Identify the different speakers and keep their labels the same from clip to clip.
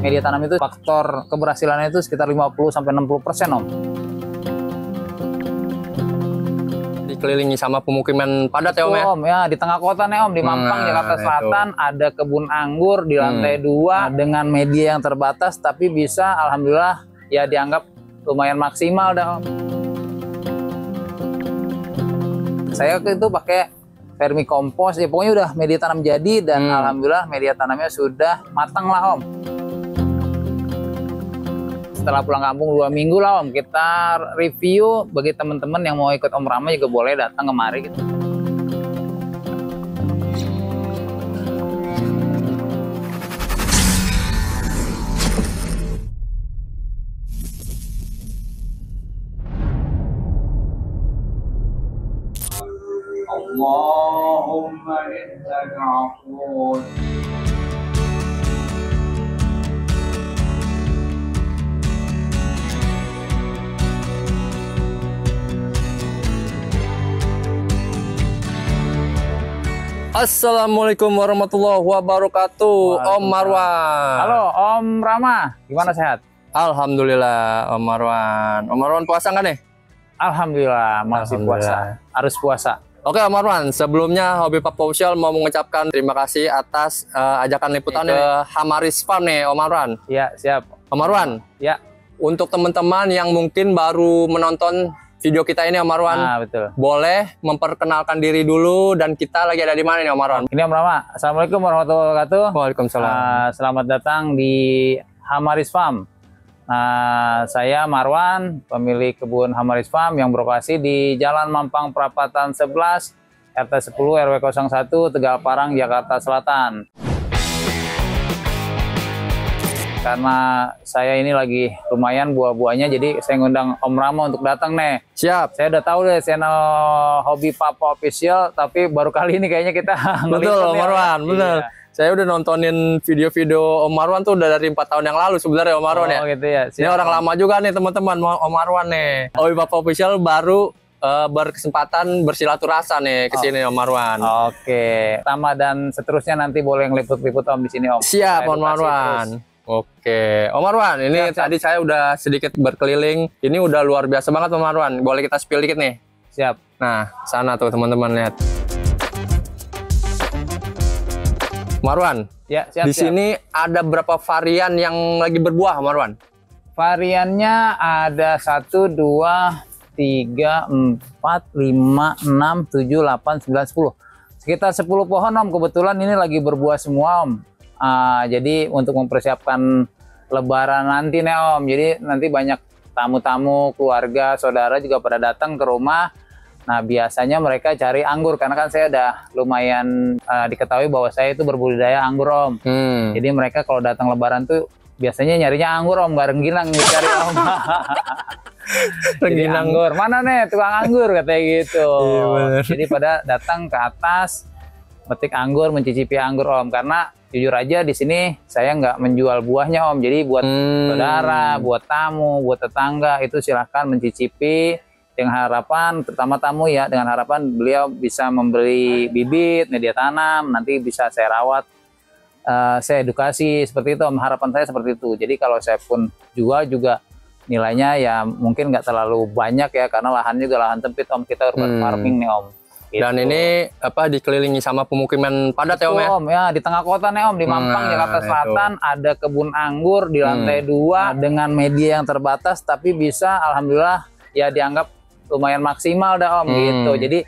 Speaker 1: media tanam itu faktor keberhasilannya itu sekitar 50-60% Om.
Speaker 2: Dikelilingi sama pemukiman padat ya Om ya?
Speaker 1: Om ya, di tengah kota nih Om, di Mampang, Jakarta Selatan ada kebun anggur di lantai 2 dengan media yang terbatas tapi bisa alhamdulillah ya dianggap lumayan maksimal dah Om. Saya itu pakai vermikompos, ya pokoknya udah media tanam jadi dan alhamdulillah media tanamnya sudah matang lah Om. Setelah pulang kampung 2 minggu lah Om, kita review. Bagi teman-teman yang mau ikut Om Rama juga boleh datang kemari gitu. Allahumma innaka afuwwun.
Speaker 2: Assalamualaikum warahmatullahi wabarakatuh. Om Marwan.
Speaker 1: Halo Om Rama, gimana sehat?
Speaker 2: Alhamdulillah Om Marwan. Om Marwan puasa nggak nih?
Speaker 1: Alhamdulillah masih puasa, harus puasa.
Speaker 2: Oke Om Marwan, sebelumnya Hobi Papa Official mau mengucapkan terima kasih atas ajakan liputan ke Hamaris Farm nih Om Marwan.
Speaker 1: Ya siap.
Speaker 2: Om Marwan,
Speaker 1: ya.
Speaker 2: Untuk teman-teman yang mungkin baru menonton video kita ini Om Marwan,
Speaker 1: betul.
Speaker 2: Boleh memperkenalkan diri dulu dan kita lagi ada di mana nih Om Marwan?
Speaker 1: Ini Om Rama, Assalamualaikum warahmatullahi wabarakatuh.
Speaker 2: Waalaikumsalam.
Speaker 1: Selamat datang di Hamaris Farm. Saya Marwan, pemilik kebun Hamaris Farm yang berlokasi di Jalan Mampang Perapatan 11, RT 10 RW 01, Tegal Parang, Jakarta Selatan. Karena saya ini lagi lumayan buah-buahnya, jadi saya ngundang Om Rama untuk datang nih.
Speaker 2: Siap.
Speaker 1: Saya udah tahu deh channel Hobi Papa Official, tapi baru kali ini kayaknya kita
Speaker 2: betul Om Marwan, betul.
Speaker 1: Iya.
Speaker 2: Saya udah nontonin video-video Om Marwan tuh udah dari 4 tahun yang lalu sebenarnya Om Marwan ya.
Speaker 1: Gitu ya.
Speaker 2: Ini orang lama juga nih teman-teman Om Marwan nih. Hobi Papa Official baru berkesempatan bersilaturahmi nih ke sini Om Marwan.
Speaker 1: Oke. Pertama dan seterusnya nanti boleh ngeliput-liput Om di sini Om.
Speaker 2: Siap Om Marwan. Oke, Om Marwan, ini tadi saya udah sedikit berkeliling. Ini udah luar biasa banget Om Marwan. Boleh kita spill dikit nih?
Speaker 1: Siap.
Speaker 2: Nah, sana tuh teman-teman lihat. Marwan,
Speaker 1: ya, siap,
Speaker 2: di sini ada berapa varian yang lagi berbuah, Marwan?
Speaker 1: Variannya ada 1, 2, 3, 4, 5, 6, 7, 8, 9, 10. Sekitar 10 pohon Om, kebetulan ini lagi berbuah semua Om. Jadi untuk mempersiapkan Lebaran nanti nih Om, jadi nanti banyak tamu-tamu, keluarga, saudara juga pada datang ke rumah. Nah biasanya mereka cari anggur karena kan saya udah lumayan diketahui bahwa saya itu berbudidaya anggur Om. Jadi mereka kalau datang Lebaran tuh biasanya nyarinya anggur Om, nggak rengginang cari Om. Jadi anggur, mana nih tukang anggur katanya gitu. Iya, jadi pada datang ke atas metik anggur, mencicipi anggur Om. Karena jujur aja di sini saya nggak menjual buahnya Om. Jadi buat saudara, buat tamu, buat tetangga itu silahkan mencicipi. Dengan harapan, terutama tamu ya, dengan harapan beliau bisa membeli bibit, media tanam, nanti bisa saya rawat, saya edukasi, seperti itu Om. Harapan saya seperti itu. Jadi kalau saya pun jual juga nilainya ya mungkin nggak terlalu banyak ya, karena lahan juga lahan sempit Om, kita urban farming nih Om. Gitu.
Speaker 2: Dan ini dikelilingi sama pemukiman padat ya Om ya?
Speaker 1: Om ya, di tengah kota nih Om, di Mampang, Jakarta Selatan ada kebun anggur di lantai 2 dengan media yang terbatas, tapi bisa alhamdulillah ya dianggap lumayan maksimal dah Om gitu. Jadi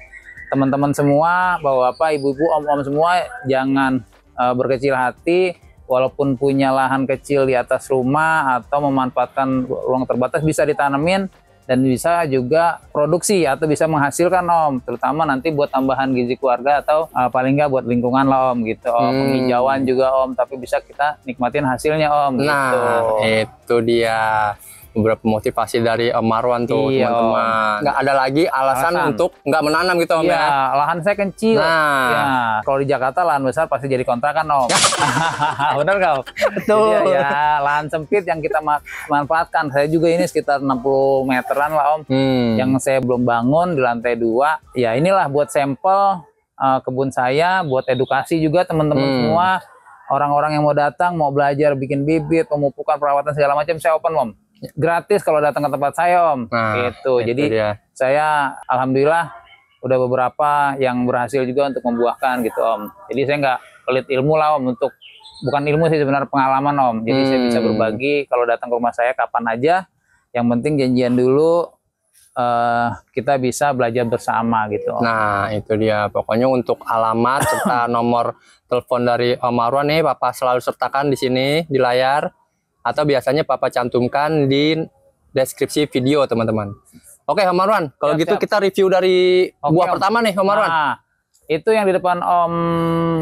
Speaker 1: teman-teman semua, bapak-bapak, ibu-ibu, om-om semua jangan berkecil hati. Walaupun punya lahan kecil di atas rumah atau memanfaatkan ruang terbatas, bisa ditanemin dan bisa juga produksi atau bisa menghasilkan Om, terutama nanti buat tambahan gizi keluarga atau paling nggak buat lingkungan lah Om gitu Om. Penghijauan juga Om, tapi bisa kita nikmatin hasilnya Om.
Speaker 2: Nah gitu. Itu dia beberapa motivasi dari Om Marwan tuh teman-teman. Nggak ada lagi alasan untuk nggak menanam gitu Om ya.
Speaker 1: Lahan saya kecil. Nah, ya, kalau di Jakarta lahan besar pasti jadi kontrakan Om. Benar nggak Om? Betul. Ya lahan sempit yang kita manfaatkan. Saya juga ini sekitar 60 meteran lah Om. Yang saya belum bangun di lantai 2. Ya inilah buat sampel kebun saya, buat edukasi juga teman-teman semua. orang-orang yang mau datang, mau belajar bikin bibit, pemupukan, perawatan segala macam, saya open om. Gratis kalau datang ke tempat saya om. Gitu. Jadi saya alhamdulillah udah beberapa yang berhasil juga untuk membuahkan gitu om. Jadi saya nggak pelit ilmu lah om, untuk bukan ilmu sih sebenarnya, pengalaman om. Jadi saya bisa berbagi kalau datang ke rumah saya kapan aja. Yang penting janjian dulu, kita bisa belajar bersama gitu om.
Speaker 2: Nah itu dia, pokoknya untuk alamat serta nomor telepon dari Om Marwan nih Papa selalu sertakan di sini di layar, atau biasanya Papa cantumkan di deskripsi video teman-teman. Oke Om Marwan, kalau gitu kita review dari buah pertama nih Om Marwan.
Speaker 1: Nah, itu yang di depan Om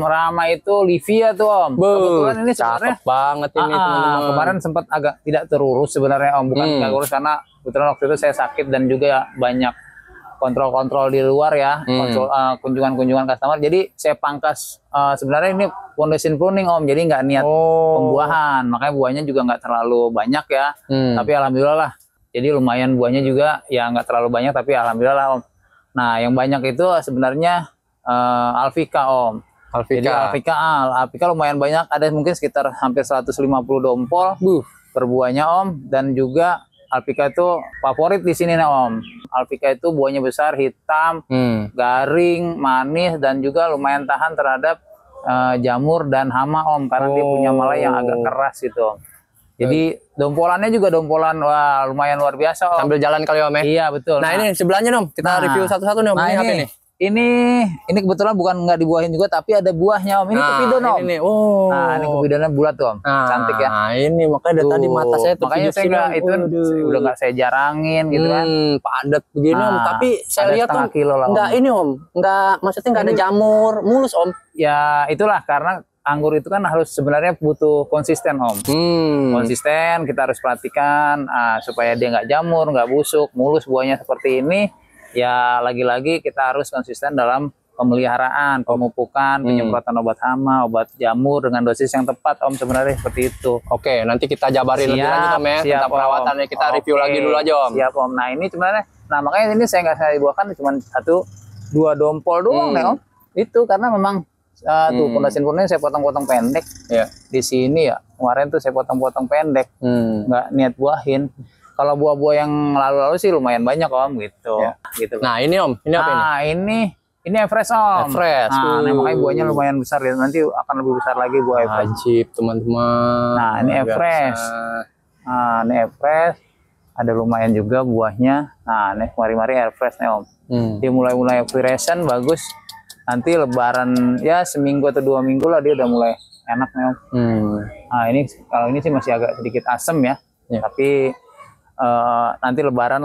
Speaker 1: Rama itu Livia tuh om. Kebetulan ini sebenarnya
Speaker 2: cakep banget ini teman-teman.
Speaker 1: Kemarin sempat agak tidak terurus sebenarnya om, bukan tidak urus karena kebetulan waktu itu saya sakit dan juga banyak kontrol-kontrol di luar ya, kunjungan-kunjungan customer. Jadi saya pangkas, sebenarnya ini foundation pruning om, jadi nggak niat pembuahan, makanya buahnya juga nggak terlalu banyak ya. Tapi alhamdulillah lah. Jadi lumayan buahnya juga, ya nggak terlalu banyak tapi alhamdulillah lah om. Nah yang banyak itu sebenarnya Alfika om. Jadi Alfika lumayan banyak, ada mungkin sekitar hampir 150 dompol per buahnya om. Dan juga Alfika itu favorit di sini nih om. Alfika itu buahnya besar, hitam, garing, manis, dan juga lumayan tahan terhadap jamur dan hama om, karena dia punya malai yang agak keras gitu om. Jadi dompolannya juga dompolan wah lumayan luar biasa om.
Speaker 2: Sambil jalan kali om ya.
Speaker 1: Iya betul.
Speaker 2: Nah ini sebelahnya dong, kita review satu-satu nih om.
Speaker 1: Nah,
Speaker 2: ini apa ini?
Speaker 1: Ini kebetulan bukan nggak dibuahin juga, tapi ada buahnya om. Ini kupidon om.
Speaker 2: Ini,
Speaker 1: nah ini kupidonnya bulat tuh om. Cantik ya.
Speaker 2: Nah ini makanya dari tadi mata saya tuh.
Speaker 1: Makanya saya nggak itu udah nggak saya jarangin gitu kan.
Speaker 2: Padat begini om. Tapi saya lihat tuh nggak ini om. Nggak, maksudnya nggak ada jamur, mulus om.
Speaker 1: Ya itulah karena anggur itu kan harus sebenarnya butuh konsisten om. Konsisten, kita harus perhatikan supaya dia nggak jamur, nggak busuk, mulus buahnya seperti ini. Ya lagi-lagi kita harus konsisten dalam pemeliharaan, pemupukan, penyemprotan obat hama, obat jamur dengan dosis yang tepat om, sebenarnya seperti itu.
Speaker 2: Oke, nanti kita jabarin lebih lanjut om ya tentang perawatannya, kita review lagi dulu aja om.
Speaker 1: Siap om. Nah ini sebenarnya, nah makanya ini saya nggak saya buahkan cuma 1-2 dompol doang nih om. Itu karena memang tuh pondasian saya potong-potong pendek. Di sini ya kemarin tuh saya potong-potong pendek, nggak niat buahin. Kalau buah-buah yang lalu-lalu sih lumayan banyak om gitu. Gitu.
Speaker 2: Nah ini om, ini apa ini?
Speaker 1: Ini Everest om.
Speaker 2: Everest.
Speaker 1: Nah makanya buahnya lumayan besar ya. Nanti akan lebih besar lagi buah Everest.
Speaker 2: Wajib teman-teman.
Speaker 1: Nah ini Everest. Nah ini Everest. Ada lumayan juga buahnya. Nah ini mari-mari Everest nih om. Dia mulai viresan bagus. Nanti lebaran ya seminggu atau 2 minggu lah dia udah mulai enak nih om. Nah ini kalau ini sih masih agak sedikit asem ya. Tapi nanti lebaran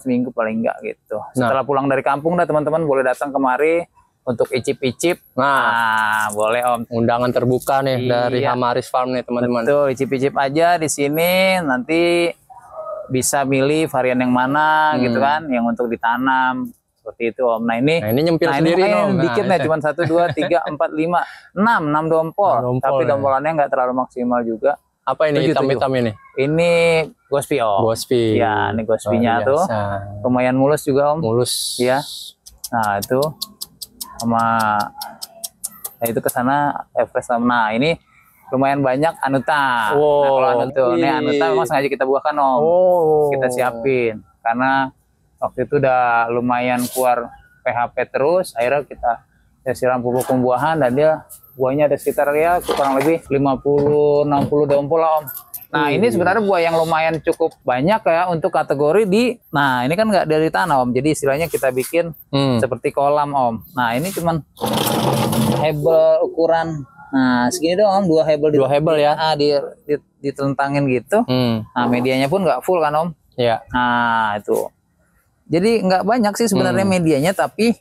Speaker 1: seminggu paling enggak gitu. Setelah pulang dari kampung dah teman-teman boleh datang kemari untuk icip-icip. Nah, boleh om.
Speaker 2: Undangan terbuka nih dari Hamaris Farm nih teman-teman.
Speaker 1: Betul, icip-icip aja di sini. Nanti bisa milih varian yang mana gitu kan, yang untuk ditanam seperti itu om. Nah ini
Speaker 2: nyempil sendiri om.
Speaker 1: Dikit nih, cuma 1, 2, 3, 4, 5, 6 dompol. Tapi dompolannya nggak terlalu maksimal juga.
Speaker 2: Apa ini hitam-hitam ini?
Speaker 1: Ini Gospi om.
Speaker 2: Gospi.
Speaker 1: Ya, ini Gospinya tuh. Lumayan mulus juga om.
Speaker 2: Mulus.
Speaker 1: Ya. Nah itu sama. Nah itu ke sana Everest. Nah ini lumayan banyak Anuta. Nah kalau Anuta, ini Anuta memang sengaja kita buahkan om. Kita siapin karena waktu itu udah lumayan keluar PHP terus. Akhirnya kita siram pupuk pembuahan dan dia buahnya ada sekitar ya kurang lebih 50-60 dompol lah om. Nah ini sebenarnya buah yang lumayan cukup banyak ya untuk kategori di. Nah ini kan nggak dari tanah om, jadi istilahnya kita bikin seperti kolam om. Nah ini cuman hebel ukuran segini doang om, 2 hebel.
Speaker 2: 2 hebel ya?
Speaker 1: Ditelentangin gitu. Nah medianya pun nggak full kan om.
Speaker 2: Iya.
Speaker 1: Nah itu. Jadi nggak banyak sih sebenarnya medianya, tapi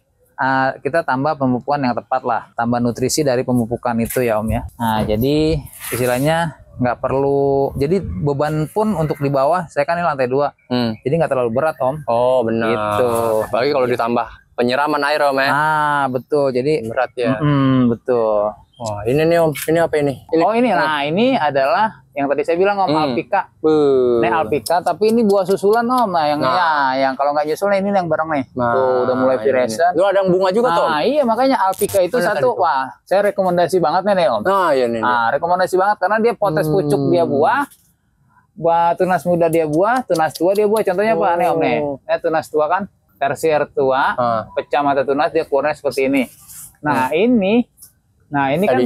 Speaker 1: kita tambah pemupukan yang tepat lah, tambah nutrisi dari pemupukan itu ya om ya. Nah jadi istilahnya nggak perlu, jadi beban pun untuk di bawah saya kan ini lantai 2, jadi nggak terlalu berat om.
Speaker 2: Oh benar.
Speaker 1: Gitu.
Speaker 2: Apalagi kalau ditambah penyiraman air om ya.
Speaker 1: Betul, jadi
Speaker 2: berat ya.
Speaker 1: Betul.
Speaker 2: Wah, ini nih Om. Ini apa ini?
Speaker 1: Oh ini, nah ini adalah yang tadi saya bilang Om, Alpika. Ini Alpika, tapi ini buah susulan Om. Nah yang kalau nggak nyusul ini yang bareng nih. Tuh udah mulai viresan.
Speaker 2: Itu ada yang bunga juga tuh.
Speaker 1: Nah iya makanya Alpika itu satu, wah saya rekomendasi banget nih Om.
Speaker 2: Nah iya nih.
Speaker 1: Nah rekomendasi banget karena dia potes pucuk dia buah. Tunas muda dia buah, tunas tua dia buah. Contohnya apa nih Om nih? Ini tunas tua kan, tersier tua, pecah mata tunas dia keluarnya seperti ini. Nah ini kan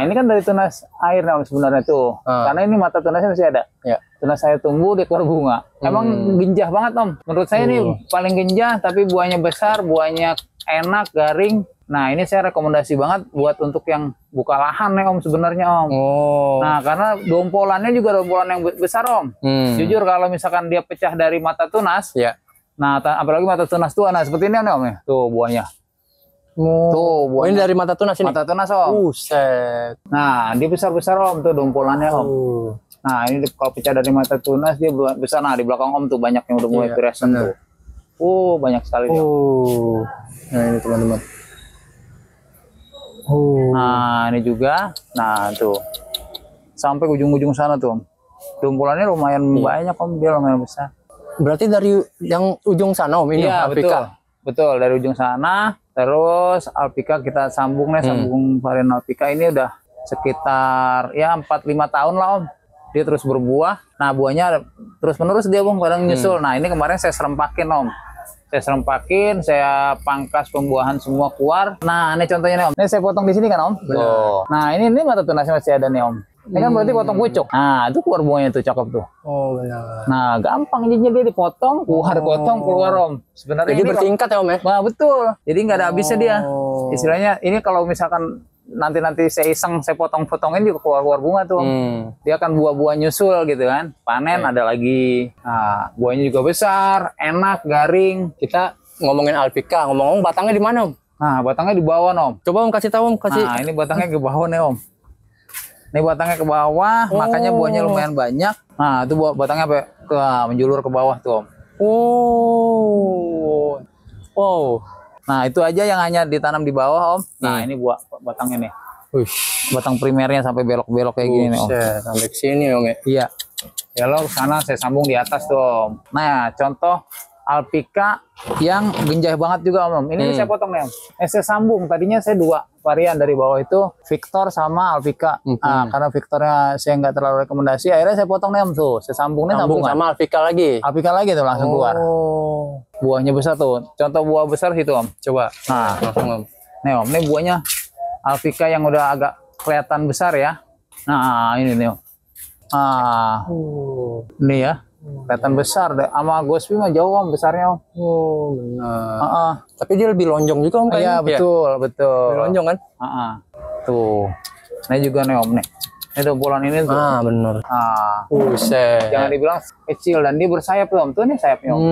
Speaker 1: ini kan dari tunas air Om sebenarnya tuh. Karena ini mata tunasnya masih ada. Ya. Tunas saya tumbuh dia keluar bunga. Emang genjah banget Om. Menurut saya ini paling genjah tapi buahnya besar, buahnya enak, garing. Nah, ini saya rekomendasi banget buat untuk yang buka lahan nih Om sebenarnya Om. Nah, karena dompolannya juga dompolan yang besar Om. Jujur kalau misalkan dia pecah dari mata tunas. Ya. Nah, apalagi mata tunas tua. Nah, seperti ini Om ya. Tuh buahnya. Tuh, buahnya.
Speaker 2: Ini dari mata tunas ini?
Speaker 1: Mata tunas Om.
Speaker 2: Buset.
Speaker 1: Nah, dia besar-besar Om, tuh dompolannya Om. Nah, ini kalau pecah dari mata tunas dia besar. Nah, di belakang Om tuh banyak yang udah mulai viresan tuh. Banyak sekali dia.
Speaker 2: Nah, ini teman-teman.
Speaker 1: Nah, ini juga. Nah, tuh. Sampai ujung-ujung sana tuh Om. Dompolannya lumayan banyak Om, dia lumayan besar.
Speaker 2: Berarti dari yang ujung sana Om ini?
Speaker 1: Iya, betul, dari ujung sana. Terus Alpika kita sambung nih, sambung varian Alpika ini udah sekitar ya 4-5 tahun lah Om. Dia terus berbuah. Nah buahnya terus menerus dia Bang kadang nyusul. Nah ini kemarin saya serempakin Om. Saya serempakin, saya pangkas pembuahan semua keluar. Nah ini contohnya nih Om. Ini saya potong di sini kan Om. Nah ini mata tunasnya masih ada nih Om. Ini kan berarti potong pucuk. Nah itu keluar buahnya tuh cakep tuh.
Speaker 2: Benar.
Speaker 1: Nah gampang jadinya dia dipotong, keluar Om. Sebenarnya
Speaker 2: jadi bertingkat ya Om ya?
Speaker 1: Nah betul. Jadi nggak ada habisnya dia. Istilahnya ini kalau misalkan nanti saya iseng saya potongin juga keluar bunga tuh Om. Dia akan buah-buah nyusul gitu kan. Panen ada lagi. Nah buahnya juga besar, enak, garing.
Speaker 2: Kita ngomongin Alpika, ngomong-ngomong batangnya di mana Om?
Speaker 1: Nah batangnya di bawah Om.
Speaker 2: Coba Om kasih tahu Om.
Speaker 1: Nah ini batangnya ke bawah nih Om. Ini batangnya ke bawah, makanya buahnya lumayan banyak. Nah, itu batangnya menjulur ke bawah tuh, Om. Nah, itu aja yang hanya ditanam di bawah, Om. Nah, ini buah batangnya nih. Batang primernya sampai belok-belok kayak gini nih, Om.
Speaker 2: Sampai ke sini, Om ya.
Speaker 1: Iya. Belok sana saya sambung di atas tuh, Om. Nah, contoh Alpika yang genjah banget juga Om. Ini saya potong nih Om. Saya sambung. Tadinya saya 2 varian dari bawah itu Victor sama Alpika. Nah, karena Victornya saya nggak terlalu rekomendasi, akhirnya saya potong nih Om tuh. Saya sambung nih
Speaker 2: sama Alpika lagi.
Speaker 1: Alpika lagi tuh langsung keluar. Buahnya besar tuh. Contoh buah besar situ Om. Coba. Nah, langsung Om. Nih Om, ini buahnya Alpika yang udah agak kelihatan besar ya. Nah, ini nih Om. Ini ya. Kelihatan besar deh. Sama Gospi mah jauh Om besarnya Om.
Speaker 2: Benar. Tapi dia lebih lonjong juga Om kayaknya.
Speaker 1: Iya betul.
Speaker 2: Lebih lonjong kan?
Speaker 1: Tuh. Ini juga nih Om nih. Ini dompolan ini tuh.
Speaker 2: Bener.
Speaker 1: Buset. Jangan dibilang kecil dan dia bersayap tuh Om. Tuh nih sayapnya Om.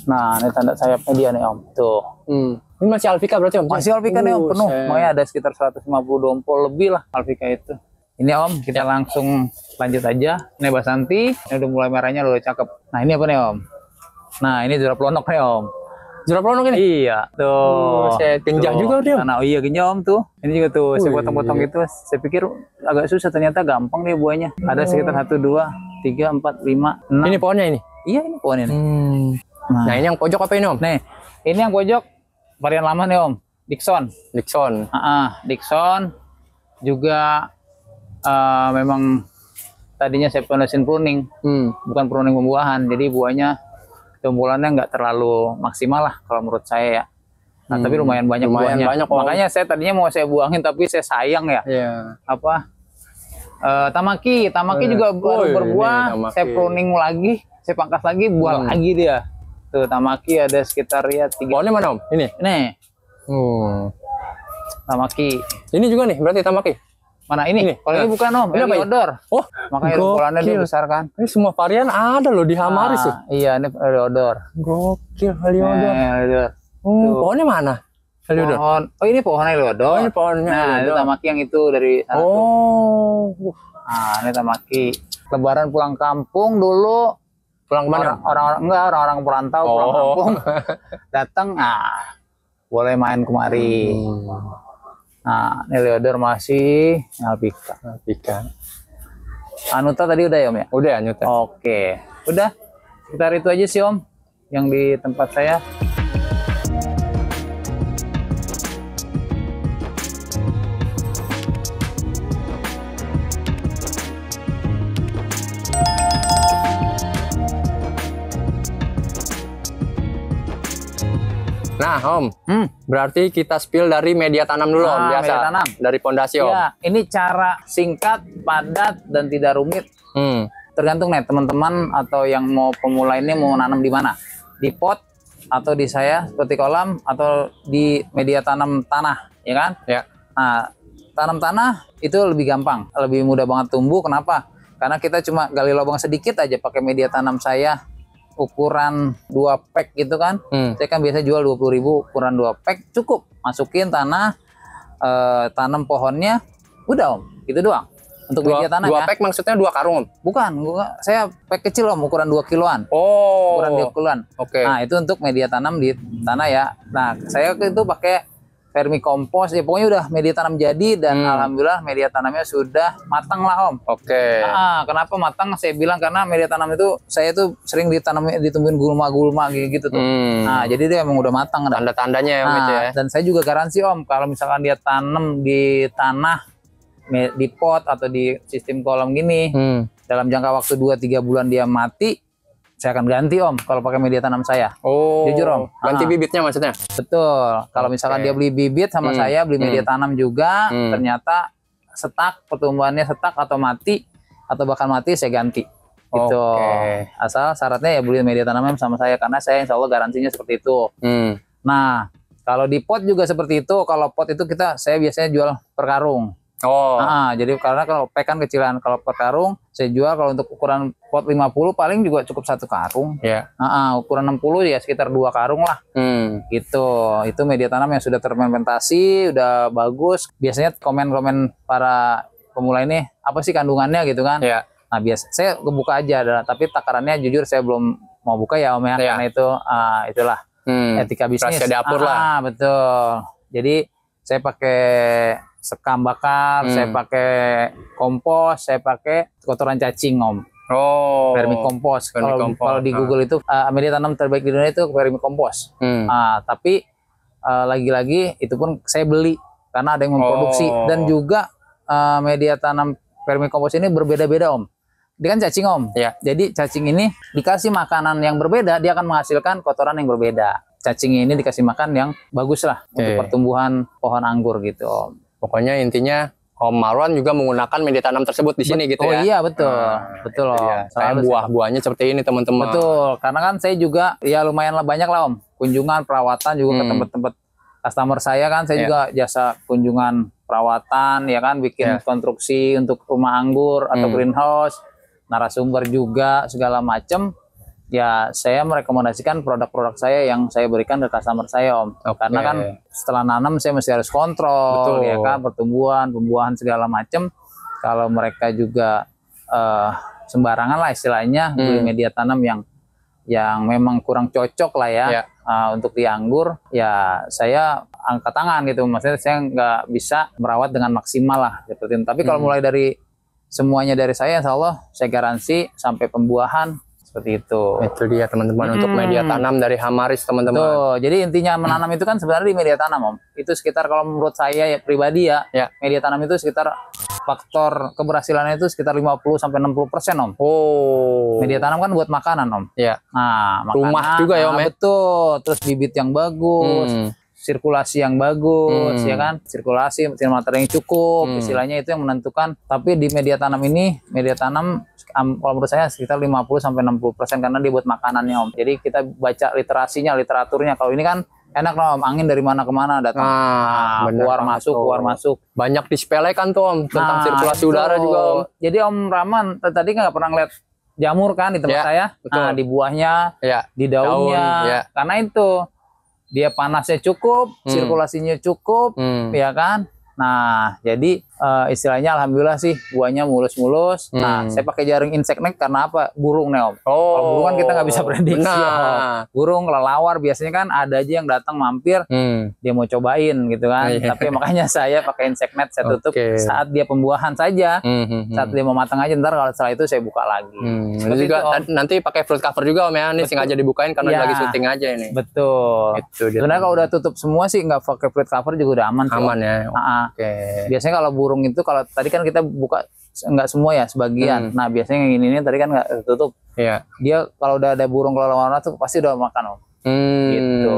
Speaker 1: Nah ini tanda sayapnya dia nih Om. Tuh.
Speaker 2: Ini masih Alpika berarti Om?
Speaker 1: Masih Alpika nih Om penuh. Makanya ada sekitar 150 dompol lebih lah Alpika itu. Ini Om, kita langsung lanjut aja. Ini Basanti, ini udah mulai merahnya udah cakep. Nah ini apa nih Om? Nah ini Jura Pelonok nih Om.
Speaker 2: Jura Pelonok ini?
Speaker 1: Iya, tuh.
Speaker 2: Saya genjah juga dia.
Speaker 1: Nah iya genjah Om tuh. Ini juga tuh, saya potong-potong gitu. Saya pikir agak susah, ternyata gampang nih buahnya. Ada sekitar 1, 2, 3, 4, 5, 6.
Speaker 2: Ini pohonnya ini?
Speaker 1: Iya ini pohonnya nih.
Speaker 2: Nah ini yang pojok apa ini Om?
Speaker 1: Nih, ini yang pojok varian lama nih Om. Dickson. Dickson. Juga memang tadinya saya panasin pruning, bukan pruning pembuahan, jadi buahnya dompolannya nggak terlalu maksimal lah kalau menurut saya ya. Nah tapi lumayan banyak buahnya. Makanya saya tadinya mau saya buangin tapi saya sayang ya. Tamaki juga baru berbuah, saya pruning lagi, saya pangkas lagi, buah lagi dia. Tuh Tamaki ada sekitar ya 3.
Speaker 2: Pohonnya mana Om? Ini?
Speaker 1: Nih. Tamaki.
Speaker 2: Ini juga nih berarti Tamaki?
Speaker 1: Mana ini? Kalau ini bukan Om, ini Eliodor. Makanya dompolannya dia besar kan.
Speaker 2: Ini semua varian ada loh di Hamaris tuh.
Speaker 1: Iya, ini Eliodor.
Speaker 2: Gokil Eliodor. Pohonnya mana? Eliodor.
Speaker 1: Oh ini pohon Eliodor.
Speaker 2: Ini pohonnya.
Speaker 1: Nah, itu Tamaki yang itu dari sana. Nah, ini Tamaki. Lebaran pulang kampung dulu.
Speaker 2: Pulang kemana?
Speaker 1: Orang-orang perantau pulang kampung. Datang, boleh main kemari. Nah, Neliodor masih Albika.
Speaker 2: Albika.
Speaker 1: Anuta tadi udah ya Om ya?
Speaker 2: Udah Anuta.
Speaker 1: Oke, udah. Sekitar itu aja sih Om yang di tempat saya.
Speaker 2: Nah Om, berarti kita spill dari media tanam dulu Om, biasa.
Speaker 1: Media tanam.
Speaker 2: Dari pondasi Om.
Speaker 1: Ya, ini cara singkat, padat, dan tidak rumit. Tergantung nih teman-teman atau yang mau pemula ini mau nanam di mana. Di pot atau di saya seperti kolam atau di media tanam tanah, ya kan?
Speaker 2: Ya.
Speaker 1: Nah, tanam tanah itu lebih gampang, lebih mudah banget tumbuh. Kenapa? Karena kita cuma gali lubang sedikit aja pakai media tanam saya ukuran 2 pack gitu kan. Saya kan biasa jual 20.000 ukuran 2 pack, cukup masukin tanah, tanam pohonnya, udah Om, gitu doang. Untuk media tanah
Speaker 2: 2 pack maksudnya 2 karung Om?
Speaker 1: Bukan, saya pack kecil Om, ukuran 2 kiloan.
Speaker 2: Oh.
Speaker 1: Ukuran 2 kiloan.
Speaker 2: Oke.
Speaker 1: Nah, itu untuk media tanam di tanah ya. Nah, saya itu pakai vermikompos, ya pokoknya udah media tanam jadi dan alhamdulillah media tanamnya sudah matang lah Om.
Speaker 2: Oke.
Speaker 1: Nah, kenapa matang? Saya bilang karena media tanam itu saya tuh sering ditumbuhin gulma-gulma gitu tuh. Nah, jadi dia emang udah matang.
Speaker 2: Tanda-tandanya ya Om itu ya.
Speaker 1: Dan saya juga garansi Om, kalau misalkan dia tanam di tanah, di pot atau di sistem kolam gini, dalam jangka waktu 2-3 bulan dia mati, saya akan ganti Om kalau pakai media tanam saya.
Speaker 2: Oh,
Speaker 1: jujur Om.
Speaker 2: Ganti bibitnya maksudnya?
Speaker 1: Betul. Kalau misalkan dia beli bibit sama saya, beli media tanam juga, ternyata setak, pertumbuhannya setak atau mati, atau bahkan mati, saya ganti. Gitu. Asal syaratnya ya beli media tanamnya sama saya, karena saya insya Allah garansinya seperti itu. Nah, kalau di pot juga seperti itu. Kalau pot itu saya biasanya jual per karung. Jadi karena kalau pack kan kecilan, kalau per karung saya jual, kalau untuk ukuran pot 50 paling juga cukup 1 karung. Ukuran 60 ya sekitar 2 karung lah. Gitu. Itu media tanam yang sudah terfermentasi, udah bagus. Biasanya komen-komen para pemula ini, apa sih kandungannya gitu kan? Nah, biasa saya kebuka aja, tapi takarannya jujur saya belum mau buka ya Om ya, karena itu itulah etika bisnis.
Speaker 2: Rahasia dapur lah.
Speaker 1: Betul. Jadi saya pakai sekam bakar, saya pakai kompos, saya pakai kotoran cacing Om. Vermikompos. Kalau di Google itu media tanam terbaik di dunia itu vermikompos. Tapi lagi-lagi itu pun saya beli karena ada yang memproduksi, dan juga media tanam vermikompos ini berbeda-beda Om. Dia kan cacing Om. Jadi cacing ini dikasih makanan yang berbeda, dia akan menghasilkan kotoran yang berbeda. Cacing ini dikasih makan yang bagus lah untuk pertumbuhan pohon anggur gitu Om.
Speaker 2: Pokoknya intinya Om Marwan juga menggunakan media tanam tersebut di sini gitu ya.
Speaker 1: Iya betul, betul Om.
Speaker 2: Saya buah-buahnya seperti ini teman-teman.
Speaker 1: Betul, karena kan saya juga ya lumayan lah banyak lah Om. Kunjungan perawatan juga ke tempat-tempat customer saya kan. Saya juga jasa kunjungan perawatan ya kan, bikin konstruksi untuk rumah anggur atau greenhouse, narasumber juga segala macam. Ya saya merekomendasikan produk-produk saya yang saya berikan ke customer saya Om. Karena kan setelah nanam saya mesti harus kontrol ya kan, pembuahan segala macam. Kalau mereka juga sembarangan lah istilahnya beli media tanam yang memang kurang cocok lah ya untuk di anggur, ya saya angkat tangan gitu. Maksudnya saya nggak bisa merawat dengan maksimal lah seperti itu. Tapi kalau mulai dari semuanya dari saya, insya Allah saya garansi sampai pembuahan. Seperti itu.
Speaker 2: Itu dia teman-teman untuk media tanam dari Hamaris teman-teman.
Speaker 1: Tuh, jadi intinya menanam itu kan sebenarnya di media tanam Om. Itu sekitar kalau menurut saya ya pribadi media tanam itu sekitar faktor keberhasilannya itu sekitar 50-60% Om. Media tanam kan buat makanan Om. Nah, makanan,
Speaker 2: rumah juga ya Om ya.
Speaker 1: Betul. Terus bibit yang bagus. Sirkulasi yang bagus ya kan, sirkulasi materi yang cukup, istilahnya itu yang menentukan. Tapi di media tanam ini, media tanam kalau menurut saya sekitar 50-60% karena dia buat makanannya Om. Jadi kita baca literaturnya. Kalau ini kan enak loh Om, angin dari mana ke mana datang. Keluar masuk.
Speaker 2: Banyak disepelekan tuh Om tentang sirkulasi udara juga Om.
Speaker 1: Jadi Om Rahman tadi nggak pernah ngeliat jamur kan di tempat saya. Nah, di buahnya, di daunnya. Karena itu dia panasnya cukup, sirkulasinya cukup, ya kan. Nah, jadi istilahnya alhamdulillah sih buahnya mulus-mulus. Nah, saya pakai jaring insect net karena apa? Burung nih Om. Kalau burung kan kita nggak bisa prediksi. Om. Burung kelelawar biasanya kan ada aja yang datang mampir, dia mau cobain gitu kan. Tapi makanya saya pakai insect net, saya tutup saat dia pembuahan saja. Saat dia mau matang aja, ntar kalau setelah itu saya buka lagi.
Speaker 2: Juga itu, nanti pakai fruit cover juga Om ya. Ini sengaja dibukain karena lagi syuting aja ini.
Speaker 1: Betul. Sebenarnya kalau udah tutup semua sih nggak pakai fruit cover juga udah aman.
Speaker 2: Aman ya.
Speaker 1: Biasanya kalau burung itu, kalau tadi kan kita buka nggak semua ya, sebagian. Nah biasanya yang ini tadi kan nggak tertutup. Dia kalau udah ada burung kelelawar tuh pasti udah makan Om. Gitu.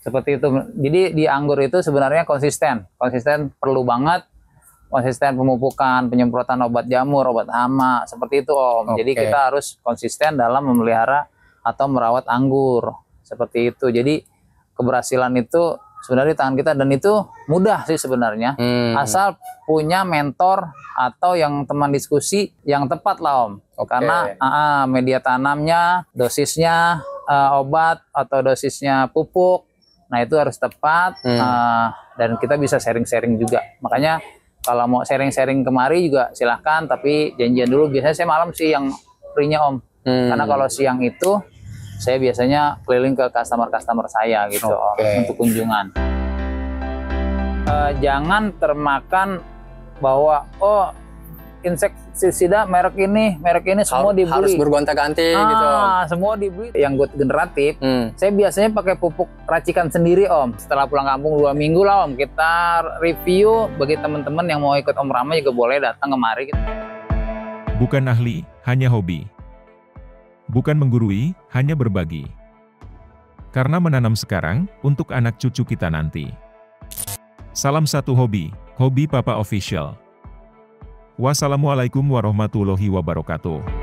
Speaker 1: Seperti itu. Jadi di anggur itu sebenarnya konsisten perlu banget. Konsisten pemupukan, penyemprotan obat jamur, obat hama, seperti itu Om. Jadi kita harus konsisten dalam memelihara atau merawat anggur. Seperti itu. Jadi keberhasilan itu sebenarnya di tangan kita, dan itu mudah sih sebenarnya. Asal punya mentor atau yang teman diskusi yang tepat lah Om. Karena media tanamnya, dosisnya, obat atau dosisnya pupuk, nah itu harus tepat. Dan kita bisa sharing-sharing juga. Makanya kalau mau sharing-sharing kemari juga silahkan, tapi janjian dulu. Biasanya saya malam sih yang free-nya Om. Karena kalau siang itu saya biasanya keliling ke customer saya gitu untuk kunjungan. Jangan termakan bahwa insektisida merek ini semua dibeli.
Speaker 2: Harus bergonta-ganti gitu.
Speaker 1: Semua dibeli. Yang generatif, saya biasanya pakai pupuk racikan sendiri Om. Setelah pulang kampung 2 minggu lah Om, kita review. Bagi teman-teman yang mau ikut Om Rama juga boleh datang kemari.
Speaker 3: Bukan ahli, hanya hobi. Bukan menggurui, hanya berbagi. Karena menanam sekarang, untuk anak cucu kita nanti. Salam satu hobi, Hobi Papa Official. Wassalamualaikum warahmatullahi wabarakatuh.